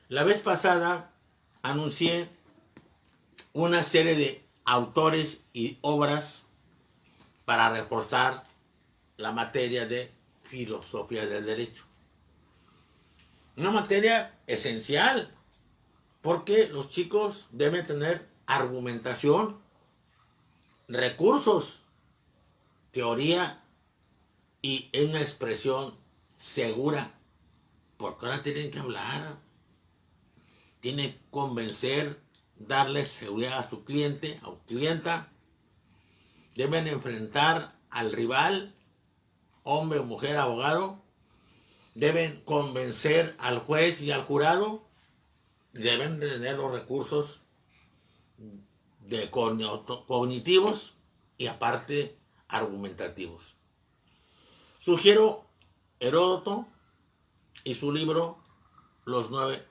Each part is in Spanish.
La vez pasada anuncié una serie de autores y obras para reforzar la materia de filosofía del derecho. Una materia esencial, porque los chicos deben tener argumentación, recursos, teoría y una expresión segura, porque ahora tienen que hablar, tienen que convencer, darle seguridad a su cliente o clienta, deben enfrentar al rival, hombre o mujer, abogado, deben convencer al juez y al jurado, deben tener los recursos cognitivos y aparte argumentativos. Sugiero Heródoto y su libro Los 9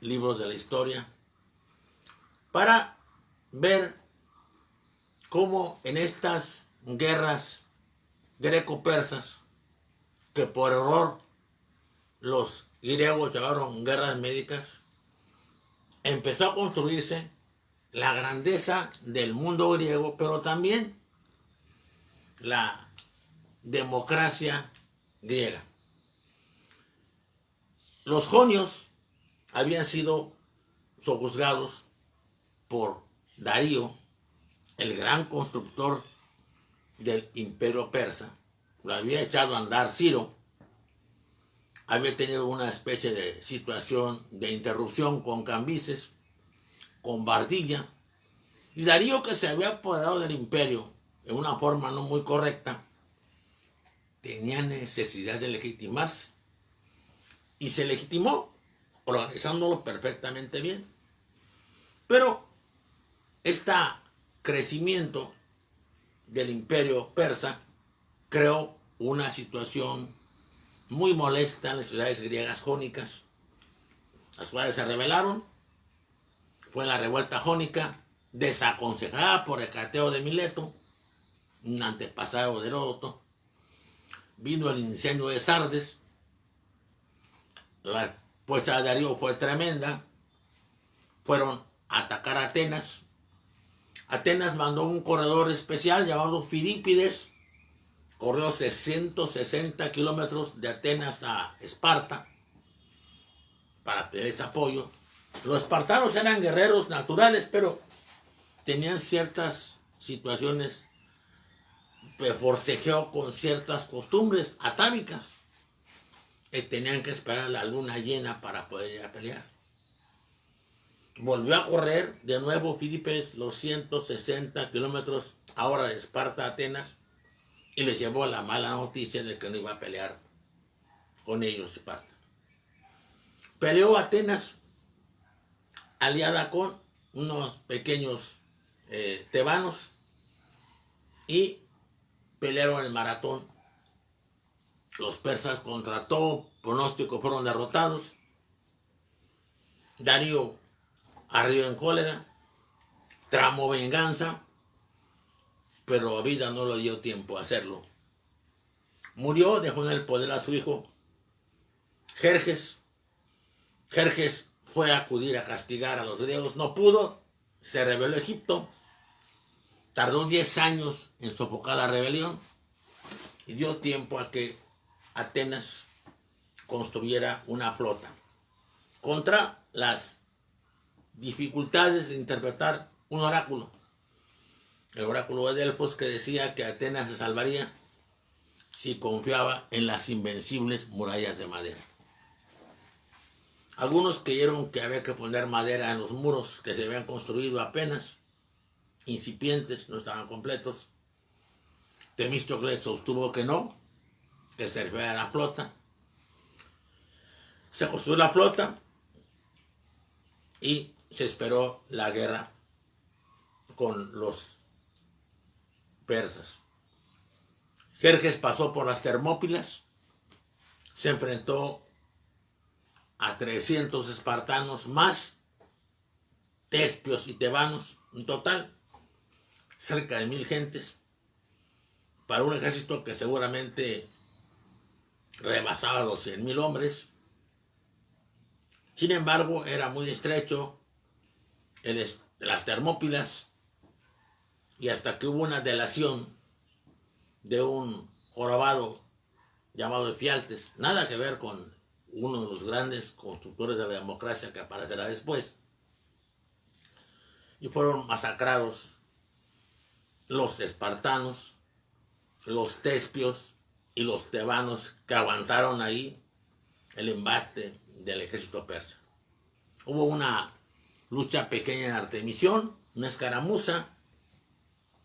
libros de la historia para ver cómo en estas guerras greco-persas, que por error los griegos llamaron guerras médicas, empezó a construirse la grandeza del mundo griego, pero también la democracia griega. Los jonios habían sido sojuzgados por Darío, el gran constructor del imperio persa. Lo había echado a andar Ciro, había tenido una especie de situación de interrupción con Cambises, con Bardilla, y Darío, que se había apoderado del imperio en una forma no muy correcta, tenía necesidad de legitimarse, y se legitimó organizándolo perfectamente bien. Pero este crecimiento del imperio persa creó una situación muy molesta en las ciudades griegas jónicas, las cuales se rebelaron. Fue la revuelta jónica, desaconsejada por Hecateo de Mileto, un antepasado de Heródoto. Vino el incendio de Sardes. La puesta de Darío fue tremenda. Fueron a atacar a Atenas. Atenas mandó un corredor especial llamado Fidípides. Corrió 660 kilómetros de Atenas a Esparta para pedir ese apoyo. Los espartanos eran guerreros naturales, pero tenían ciertas situaciones de forcejeo con ciertas costumbres atávicas. Tenían que esperar la luna llena para poder ir a pelear. Volvió a correr de nuevo Fidípides los 160 kilómetros ahora de Esparta a Atenas y les llevó la mala noticia de que no iba a pelear con ellos Esparta. Peleó Atenas aliada con unos pequeños tebanos y pelearon el maratón. Los persas, contra todo pronóstico, fueron derrotados. Darío ardió en cólera, tramó venganza, pero la vida no le dio tiempo a hacerlo. Murió, dejó en el poder a su hijo Jerjes. Jerjes fue a acudir a castigar a los griegos, no pudo, se rebeló Egipto, tardó 10 años en sofocar la rebelión y dio tiempo a que Atenas construyera una flota contra las dificultades de interpretar un oráculo. El oráculo de Delfos, que decía que Atenas se salvaría si confiaba en las invencibles murallas de madera. Algunos creyeron que había que poner madera en los muros que se habían construido apenas, incipientes, no estaban completos. Temístocles sostuvo que no, que servía a la flota. Se construyó la flota y se esperó la guerra con los persas. Jerjes pasó por las Termópilas, se enfrentó a 300 espartanos más tespios y tebanos, en total cerca de 1000 gentes, para un ejército que seguramente rebasaba los 100,000 hombres. Sin embargo, era muy estrecho las Termópilas, y hasta que hubo una delación de un jorobado llamado Efialtes, nada que ver con uno de los grandes constructores de la democracia que aparecerá después, y fueron masacrados los espartanos, los tespios y los tebanos, que aguantaron ahí el embate del ejército persa. Hubo una lucha pequeña en Artemisión, una escaramuza,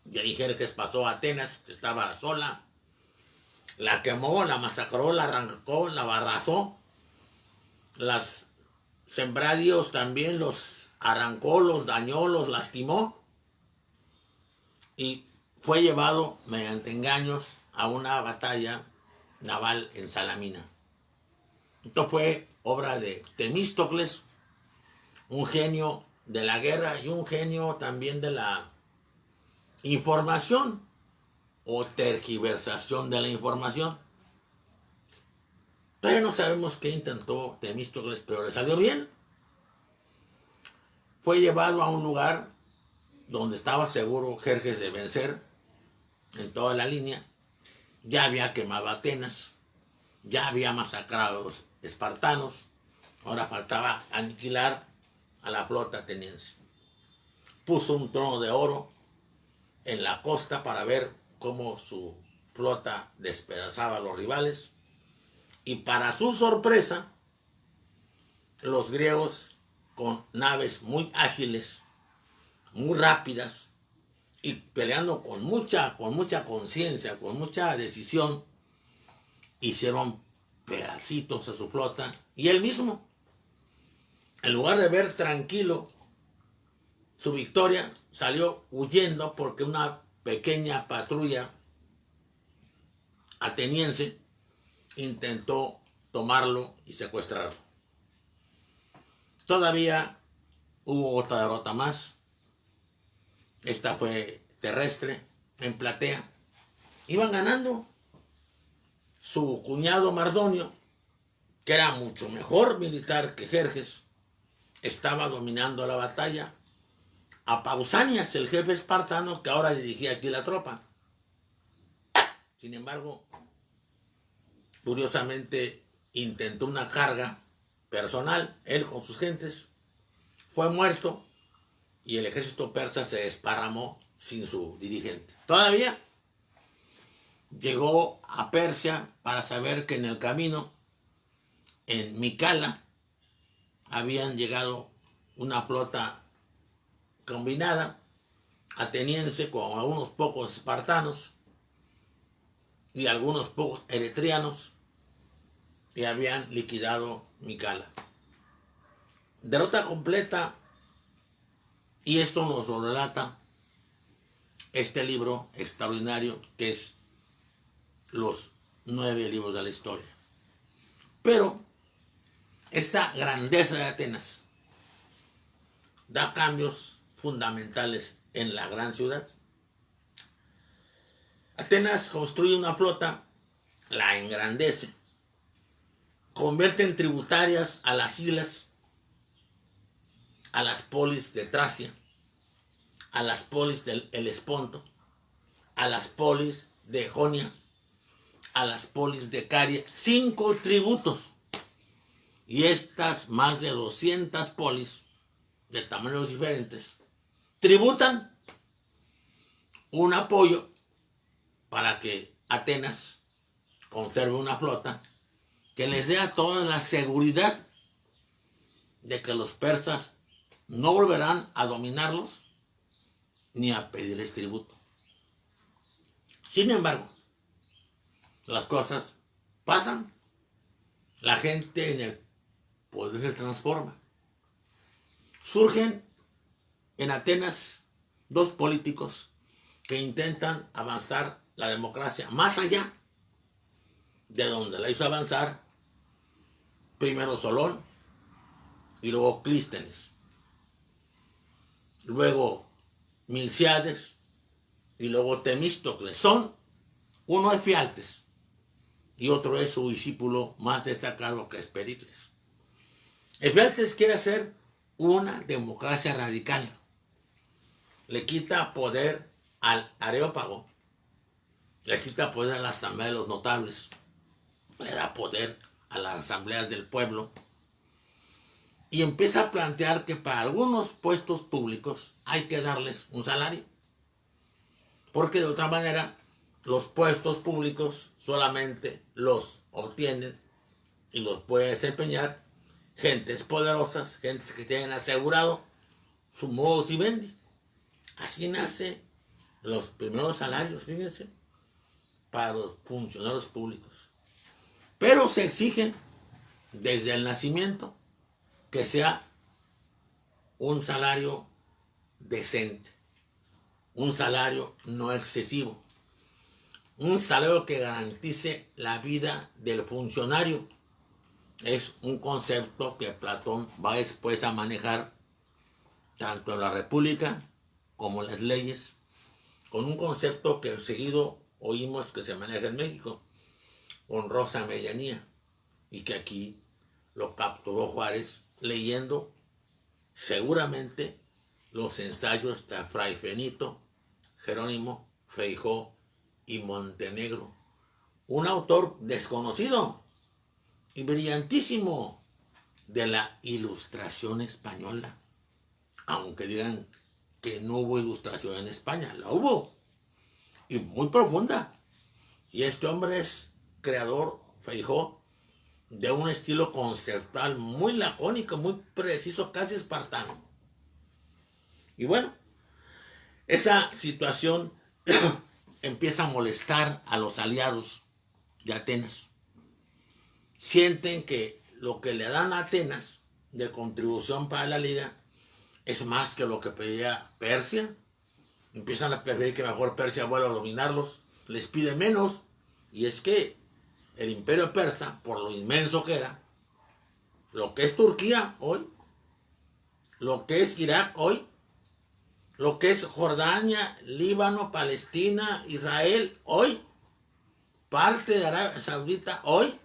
y ahí Jerjes pasó a Atenas, que estaba sola, la quemó, la masacró, la arrancó, la arrasó, las sembradíos también los arrancó, los dañó, los lastimó, y fue llevado mediante engaños a una batalla naval en Salamina. Esto fue obra de Temístocles, un genio de la guerra y un genio también de la información o tergiversación de la información. Todavía no sabemos qué intentó Temístocles, pero le salió bien. Fue llevado a un lugar donde estaba seguro Jerjes de vencer en toda la línea. Ya había quemado Atenas, ya había masacrado a los espartanos, ahora faltaba aniquilar a la flota ateniense. Puso un trono de oro en la costa para ver cómo su flota despedazaba a los rivales, y para su sorpresa, los griegos, con naves muy ágiles, muy rápidas, y peleando con mucha conciencia, con mucha decisión, hicieron pedacitos a su flota, y él mismo, en lugar de ver tranquilo su victoria, salió huyendo porque una pequeña patrulla ateniense intentó tomarlo y secuestrarlo. Todavía hubo otra derrota más. Esta fue terrestre, en Platea. Iban ganando. Su cuñado Mardonio, que era mucho mejor militar que Jerjes, estaba dominando la batalla a Pausanias, el jefe espartano que ahora dirigía aquí la tropa. Sin embargo, curiosamente intentó una carga personal, él con sus gentes, fue muerto, y el ejército persa se desparramó sin su dirigente. Todavía llegó a Persia para saber que en el camino, en Micala, habían llegado una flota combinada ateniense con algunos pocos espartanos y algunos pocos eretrianos, y habían liquidado Micala. Derrota completa, y esto nos lo relata este libro extraordinario que es Los 9 libros de la historia. Pero esta grandeza de Atenas da cambios fundamentales en la gran ciudad. Atenas construye una flota, la engrandece, convierte en tributarias a las islas, a las polis de Tracia, a las polis del Helesponto, a las polis de Jonia, a las polis de Caria, 5 tributos. Y estas más de 200 polis de tamaños diferentes tributan un apoyo para que Atenas conserve una flota que les dé a toda la seguridad de que los persas no volverán a dominarlos ni a pedirles tributo. Sin embargo, las cosas pasan, la gente en el poder se transforma. Surgen en Atenas 2 políticos que intentan avanzar la democracia más allá de donde la hizo avanzar primero Solón y luego Clístenes, luego Milciades y luego Temístocles. Uno es Fialtes y otro es su discípulo más destacado, que es Pericles. El Fíjate quiere hacer una democracia radical. Le quita poder al Areópago, le quita poder a la Asamblea de los Notables, le da poder a las asambleas del pueblo y empieza a plantear que para algunos puestos públicos hay que darles un salario, porque de otra manera los puestos públicos solamente los obtienen y los puede desempeñar gentes poderosas, gentes que tienen asegurado su modus vivendi. Así nace los primeros salarios, fíjense, para los funcionarios públicos. Pero se exige desde el nacimiento que sea un salario decente, un salario no excesivo, un salario que garantice la vida del funcionario. Es un concepto que Platón va después a manejar tanto en la República como en las leyes, con un concepto que seguido oímos que se maneja en México, honrosa medianía, y que aquí lo capturó Juárez leyendo seguramente los ensayos de Fray Benito, Jerónimo, Feijó y Montenegro, un autor desconocido y brillantísimo de la Ilustración española, aunque digan que no hubo ilustración en España, la hubo, y muy profunda. Y este hombre es creador, Feijó, de un estilo conceptual muy lacónico, muy preciso, casi espartano. Y bueno, esa situación empieza a molestar a los aliados de Atenas. Sienten que lo que le dan a Atenas de contribución para la liga es más que lo que pedía Persia. Empiezan a pedir que mejor Persia vuelva a dominarlos, les pide menos, y es que el imperio persa, por lo inmenso que era, lo que es Turquía hoy, lo que es Irak hoy, lo que es Jordania, Líbano, Palestina, Israel hoy, parte de Arabia Saudita hoy,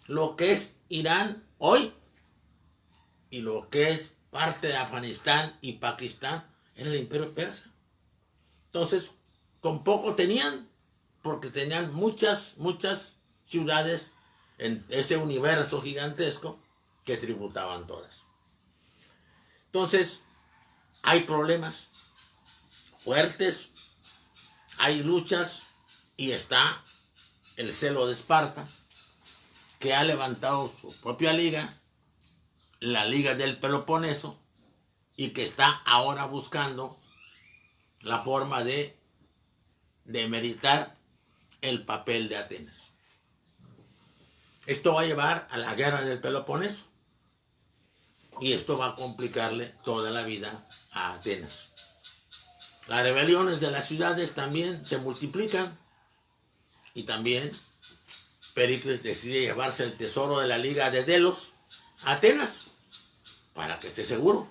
lo que es Irán hoy y lo que es parte de Afganistán y Pakistán era el imperio persa. Entonces, con poco tenían, porque tenían muchas ciudades en ese universo gigantesco que tributaban todas. Entonces, hay problemas fuertes, hay luchas y está el celo de Esparta, que ha levantado su propia liga, la Liga del Peloponeso, y que está ahora buscando la forma de demeritar el papel de Atenas. Esto va a llevar a la guerra del Peloponeso y esto va a complicarle toda la vida a Atenas. Las rebeliones de las ciudades también se multiplican y también Pericles decide llevarse el tesoro de la Liga de Delos a Atenas para que esté seguro,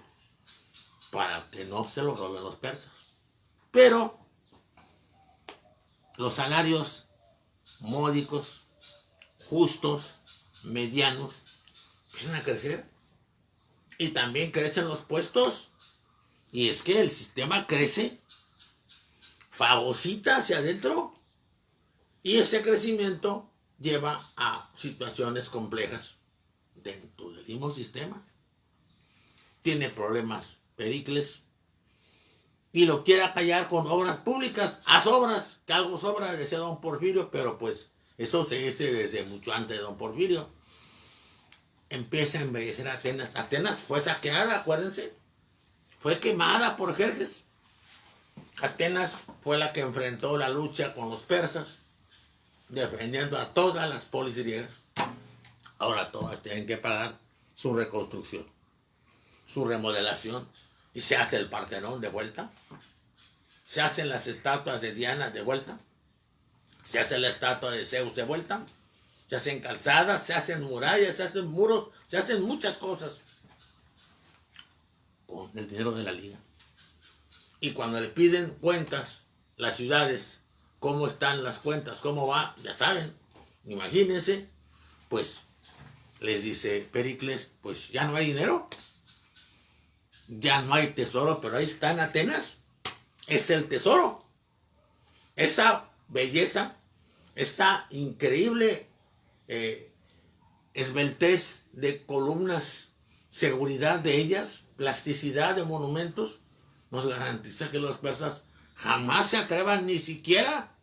para que no se lo roben los persas. Pero los salarios módicos, justos, medianos, empiezan a crecer y también crecen los puestos. Y es que el sistema crece, fagocita hacia adentro, y ese crecimiento lleva a situaciones complejas dentro del mismo sistema. Tiene problemas Pericles y lo quiere acallar con obras públicas. Haz obras, que algo sobra, decía don Porfirio, pero pues eso se dice desde mucho antes de don Porfirio. Empieza a embellecer a Atenas. Atenas fue saqueada, acuérdense. Fue quemada por Jerjes. Atenas fue la que enfrentó la lucha con los persas, defendiendo a todas las polis griegas. Ahora todas tienen que pagar su reconstrucción, su remodelación, y se hace el Partenón de vuelta, se hacen las estatuas de Diana de vuelta, se hace la estatua de Zeus de vuelta, se hacen calzadas, se hacen murallas, se hacen muros, se hacen muchas cosas con el dinero de la liga. Y cuando le piden cuentas, las ciudades, cómo están las cuentas, cómo va, ya saben, imagínense, pues les dice Pericles, pues ya no hay dinero, ya no hay tesoro, pero ahí está en Atenas, es el tesoro. Esa belleza, esa increíble esbeltez de columnas, seguridad de ellas, plasticidad de monumentos, nos garantiza que los persas jamás se atrevan ni siquiera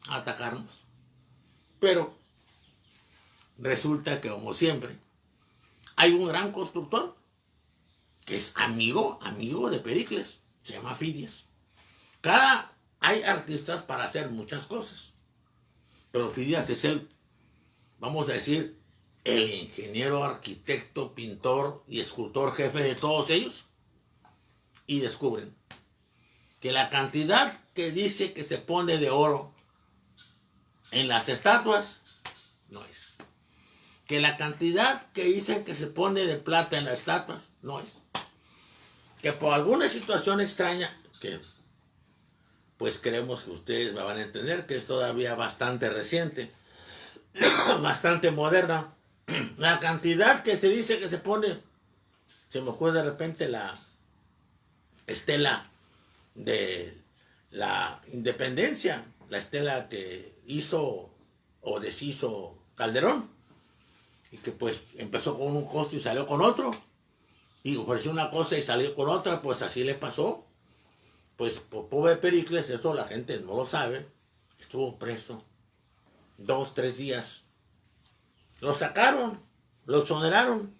a atacarnos. Pero resulta que, como siempre, hay un gran constructor que es amigo de Pericles, se llama Fidias. Hay artistas para hacer muchas cosas, pero Fidias es vamos a decir, el ingeniero, arquitecto, pintor y escultor jefe de todos ellos. Y descubren que la cantidad que dice que se pone de oro en las estatuas no es. Que la cantidad que dicen que se pone de plata en las estatuas no es. Que por alguna situación extraña, que pues creemos que ustedes me van a entender que es todavía bastante reciente, bastante moderna, la cantidad que se dice que se pone, se me ocurre de repente la estela de la independencia, la estela que hizo o deshizo Calderón, y que pues empezó con un costo y salió con otro, y ofreció una cosa y salió con otra, pues así le pasó. Pues por pobre Pericles, eso la gente no lo sabe, estuvo preso 2, 3 días. Lo sacaron, lo exoneraron,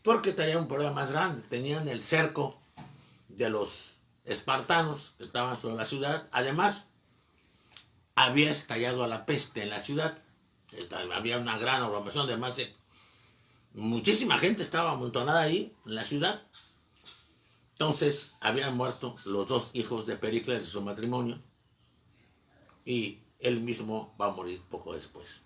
porque tenían un problema más grande. Tenían el cerco de los espartanos que estaban sobre la ciudad. Además, había estallado la peste en la ciudad. Había una gran aglomeración de más de... Muchísima gente estaba amontonada ahí en la ciudad. Entonces, habían muerto los 2 hijos de Pericles de su matrimonio. Y él mismo va a morir poco después.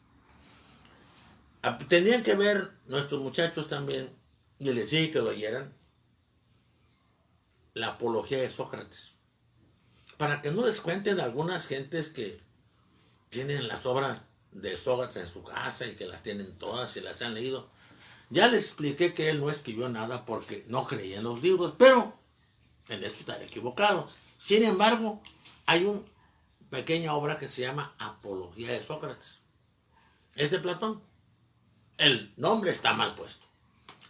Tenían que ver nuestros muchachos también, y les dije que lo oyeran, la apología de Sócrates. Para que no les cuenten algunas gentes que tienen las obras de Sócrates en su casa y que las tienen todas y las han leído. Ya les expliqué que él no escribió nada porque no creía en los libros, pero en eso está equivocado. Sin embargo, hay una pequeña obra que se llama Apología de Sócrates. Es de Platón. El nombre está mal puesto.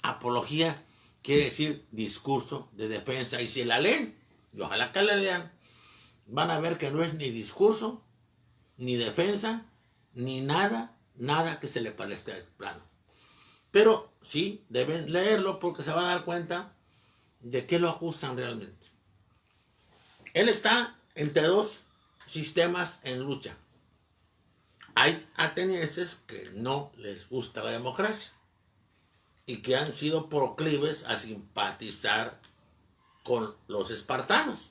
Apología quiere decir discurso de defensa. Y si la leen, y ojalá que la lean, van a ver que no es ni discurso, ni defensa, ni nada que se le parezca al plano. Pero sí deben leerlo porque se van a dar cuenta de qué lo acusan realmente. Él está entre 2 sistemas en lucha. Hay atenienses que no les gusta la democracia y que han sido proclives a simpatizar con los espartanos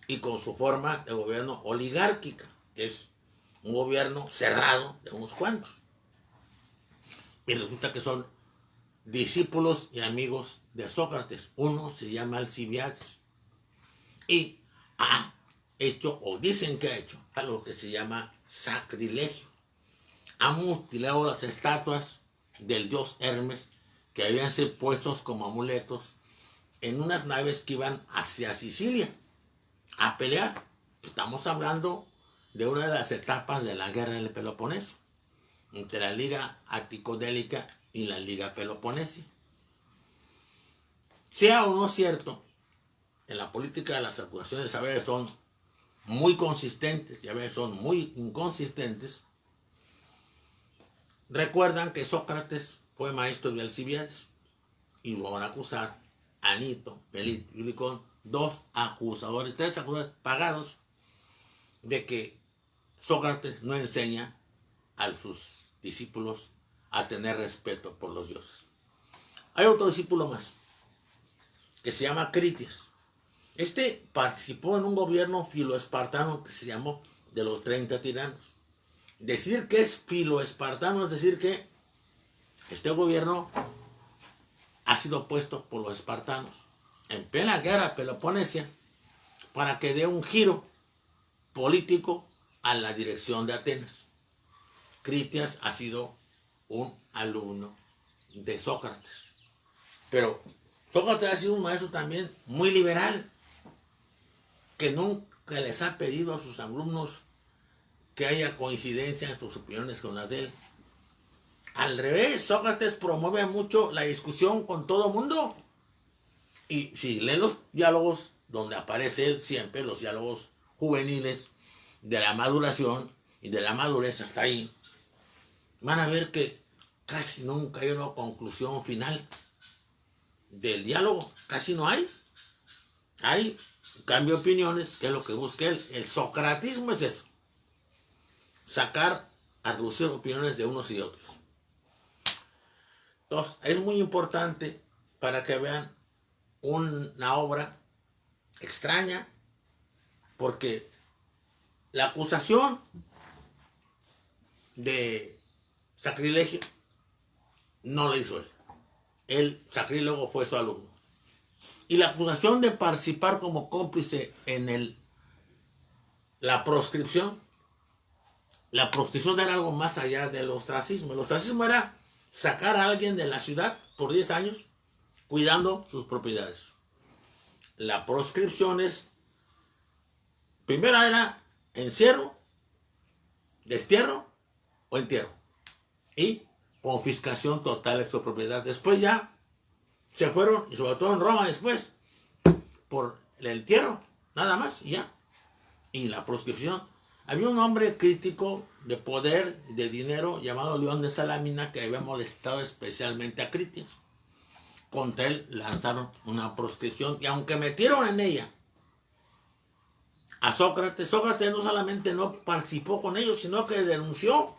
y con su forma de gobierno oligárquica, que es un gobierno cerrado de unos cuantos. Y resulta que son discípulos y amigos de Sócrates. Uno se llama Alcibiades y ha hecho, o dicen que ha hecho, algo que se llama sacrilegio. Ha mutilado las estatuas del dios Hermes que habían sido puestos como amuletos en unas naves que iban hacia Sicilia a pelear. Estamos hablando de una de las etapas de la guerra del Peloponeso, entre la Liga Aticodélica y la Liga Peloponesia. Sea o no cierto, en la política las acusaciones a veces son muy consistentes y a veces son muy inconsistentes. Recuerdan que Sócrates fue maestro de Alcibiades y lo van a acusar a Nito, Melito y Licón, 3 acusadores pagados de que Sócrates no enseña a sus discípulos a tener respeto por los dioses. Hay otro discípulo más que se llama Critias. Este participó en un gobierno filoespartano que se llamó de los 30 tiranos. Decir que es filoespartano es decir que este gobierno ha sido puesto por los espartanos en plena guerra peloponesia para que dé un giro político a la dirección de Atenas. Critias ha sido un alumno de Sócrates. Pero Sócrates ha sido un maestro también muy liberal, que nunca les ha pedido a sus alumnos que haya coincidencia en sus opiniones con las de él. Al revés, Sócrates promueve mucho la discusión con todo mundo. Y si leen los diálogos donde aparece él siempre, los diálogos juveniles de la maduración y de la madurez hasta ahí, van a ver que casi nunca hay una conclusión final del diálogo. Casi no hay. Hay cambio de opiniones, que es lo que busca él. El socratismo es eso. Sacar a reducir opiniones de unos y de otros. Entonces, es muy importante para que vean una obra extraña, porque la acusación de sacrilegio no la hizo él. El sacrílego fue su alumno. Y la acusación de participar como cómplice en la proscripción era algo más allá del ostracismo. El ostracismo era sacar a alguien de la ciudad por 10 años cuidando sus propiedades. La proscripción es, primera era encierro, destierro o entierro y confiscación total de su propiedad. Después ya se fueron, y sobre todo en Roma después, por el entierro, nada más, y ya. Y la proscripción. Había un hombre crítico de poder, de dinero, llamado León de Salamina, que había molestado especialmente a Critias. Contra él lanzaron una proscripción, y aunque metieron en ella a Sócrates no solamente no participó con ellos, sino que denunció,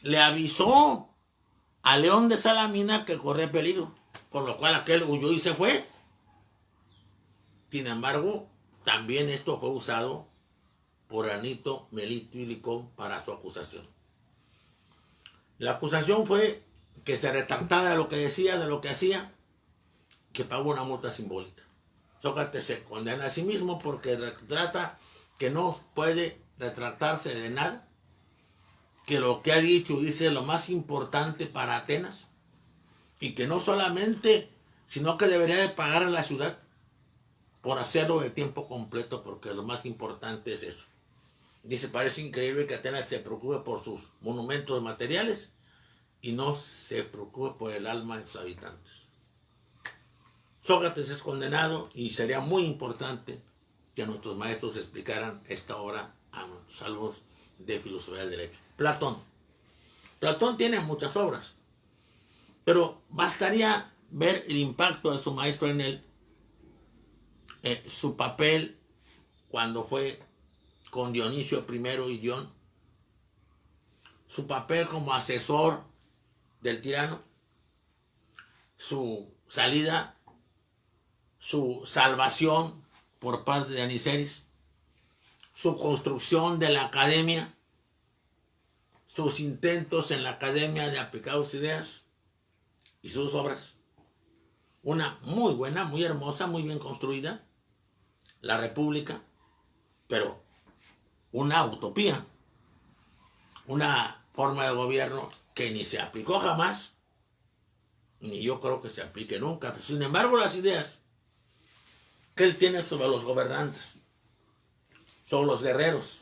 le avisó a León de Salamina que corría peligro, con lo cual aquel huyó y se fue. Sin embargo, también esto fue usado por Anito, Melito y Licón para su acusación. La acusación fue que se retractara de lo que decía, de lo que hacía, que pagó una multa simbólica. Sócrates se condena a sí mismo porque retrata que no puede retractarse de nada, que lo que ha dicho dice lo más importante para Atenas, y que no solamente, sino que debería de pagar a la ciudad por hacerlo de tiempo completo, porque lo más importante es eso. Dice, parece increíble que Atenas se preocupe por sus monumentos materiales y no se preocupe por el alma de sus habitantes. Sócrates es condenado, y sería muy importante que nuestros maestros explicaran esta obra a nuestros alumnos de filosofía del derecho. Platón tiene muchas obras, pero bastaría ver el impacto de su maestro en él, su papel cuando fue con Dionisio I y Dion, su papel como asesor del tirano, su salida, su salvación por parte de Aniceris, su construcción de la academia, sus intentos en la academia de aplicar sus ideas y sus obras. Una muy buena, muy hermosa, muy bien construida, la República, pero una utopía, una forma de gobierno que ni se aplicó jamás, ni yo creo que se aplique nunca. Sin embargo, las ideas que él tiene sobre los gobernantes, sobre los guerreros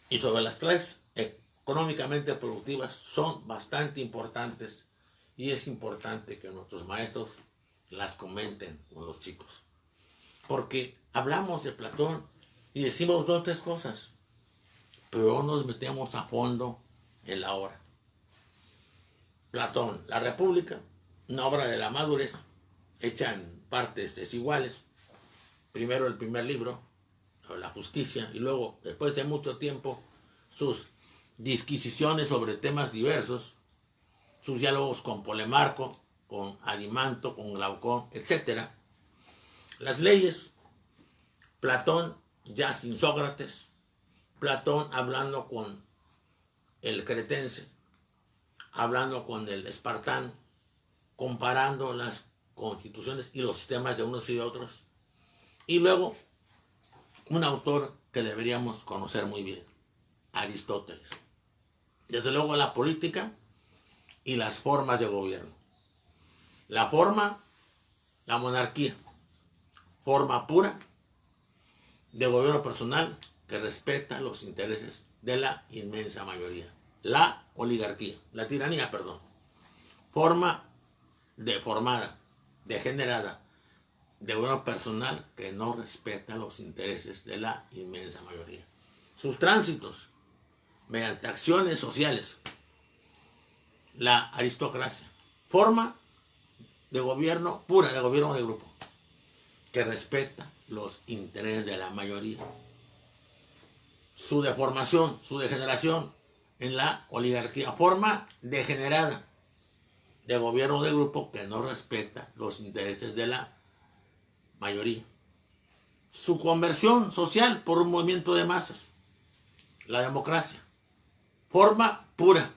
y sobre las clases económicamente productivas son bastante importantes, y es importante que nuestros maestros las comenten con los chicos, porque hablamos de Platón y decimos 2 o 3 cosas, pero no nos metemos a fondo en la obra. Platón, la República, una obra de la madurez, hecha en partes desiguales. Primero el primer libro, la justicia, y luego, después de mucho tiempo, sus disquisiciones sobre temas diversos, sus diálogos con Polemarco, con Alimanto, con Glaucón, etc. Las leyes, Platón ya sin Sócrates, Platón hablando con el cretense, hablando con el espartano, comparando las constituciones y los sistemas de unos y de otros. Y luego, un autor que deberíamos conocer muy bien, Aristóteles. Desde luego la política, y las formas de gobierno. La forma, la monarquía, forma pura de gobierno personal que respeta los intereses de la inmensa mayoría. La oligarquía, la tiranía, perdón, forma deformada, degenerada, de gobierno personal que no respeta los intereses de la inmensa mayoría. Sus tránsitos, mediante acciones sociales, la aristocracia, forma de gobierno pura, de gobierno de grupo, que respeta los intereses de la mayoría. Su deformación, su degeneración en la oligarquía, forma degenerada de gobierno de grupo que no respeta los intereses de la mayoría. Su conversión social por un movimiento de masas, la democracia, forma pura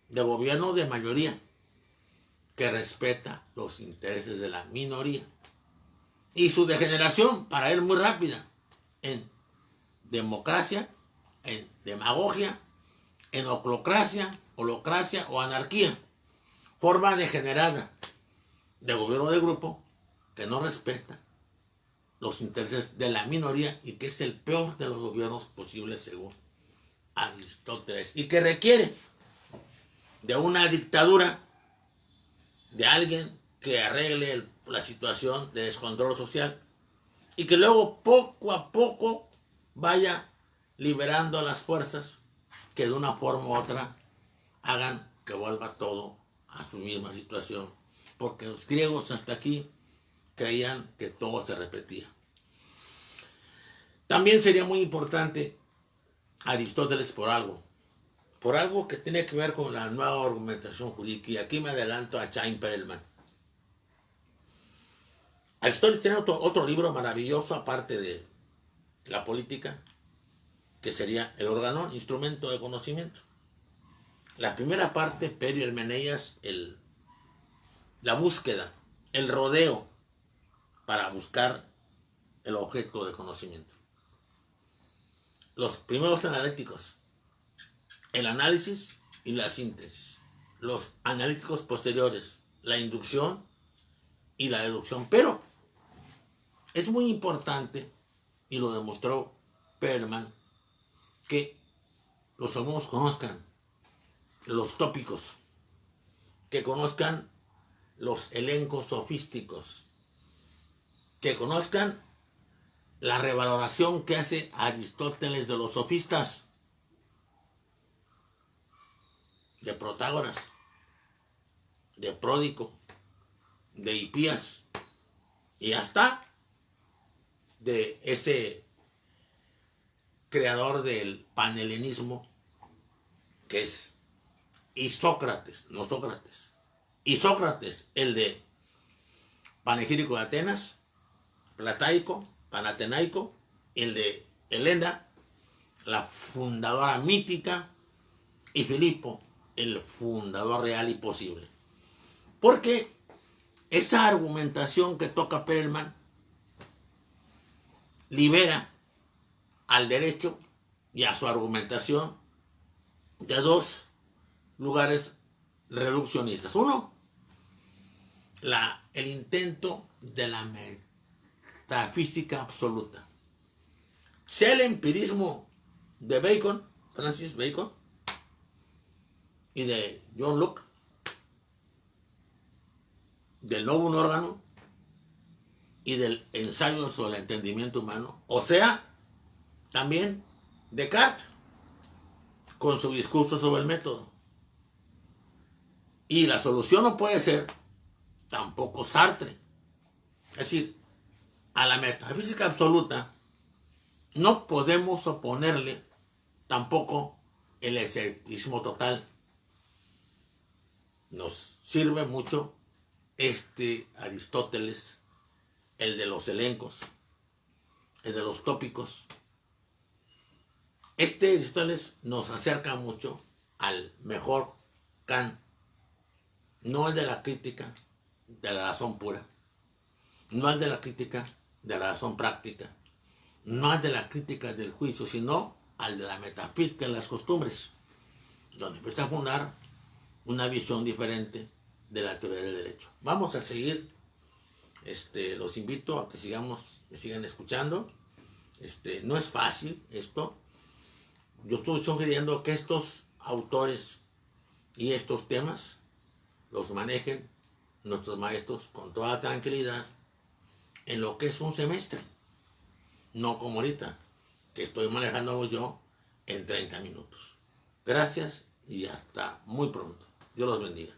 de gobierno de mayoría que respeta los intereses de la minoría. Y su degeneración, para ir muy rápida, en democracia, en demagogia, en holocracia o anarquía. Forma degenerada de gobierno de grupo que no respeta los intereses de la minoría y que es el peor de los gobiernos posibles según Aristóteles y que requiere de una dictadura, de alguien que arregle la situación de descontrol social y que luego poco a poco vaya liberando a las fuerzas que de una forma u otra hagan que vuelva todo a su misma situación, porque los griegos hasta aquí creían que todo se repetía. También sería muy importante Aristóteles por algo que tiene que ver con la nueva argumentación jurídica, y aquí me adelanto a Chaim Perelman. Aristóteles tiene otro libro maravilloso aparte de la política, que sería el órgano, instrumento de conocimiento. La primera parte, Perio Hermeneías, la búsqueda, el rodeo para buscar el objeto de conocimiento. Los primeros analíticos, el análisis y la síntesis. Los analíticos posteriores, la inducción y la deducción. Pero es muy importante, y lo demostró Perelman, que los alumnos conozcan los tópicos, que conozcan los elencos sofísticos, que conozcan la revaloración que hace Aristóteles de los sofistas, de Protágoras, de Pródico, de Hipías y hasta de ese creador del panhelenismo que es Isócrates, no Sócrates. Isócrates, el de Panegírico de Atenas, Plataico, Panatenaico, el de Helena, la fundadora mítica, y Filipo, el fundador real y posible. Porque esa argumentación que toca Perelman libera al derecho y a su argumentación de dos lugares reduccionistas. Uno, el intento de la metafísica absoluta. Sea el empirismo de Bacon, Francis Bacon, y de John Locke, del Novum Organum y del ensayo sobre el entendimiento humano, o sea, también Descartes, con su discurso sobre el método. Y la solución no puede ser tampoco Sartre. Es decir, a la metafísica absoluta no podemos oponerle tampoco el escepticismo total. Nos sirve mucho Aristóteles, el de los elencos, el de los tópicos. Aristóteles nos acerca mucho al mejor Kant, no el de la crítica de la razón pura, no el de la crítica de la razón práctica, no el de la crítica del juicio, sino al de la metafísica de las costumbres, donde empieza a fundar una visión diferente de la teoría del derecho. Vamos a seguir, los invito a que sigan escuchando. No es fácil esto. Yo estoy sugiriendo que estos autores y estos temas los manejen nuestros maestros con toda tranquilidad en lo que es un semestre, no como ahorita, que estoy manejándolo yo en 30 minutos. Gracias y hasta muy pronto. Dios los bendiga.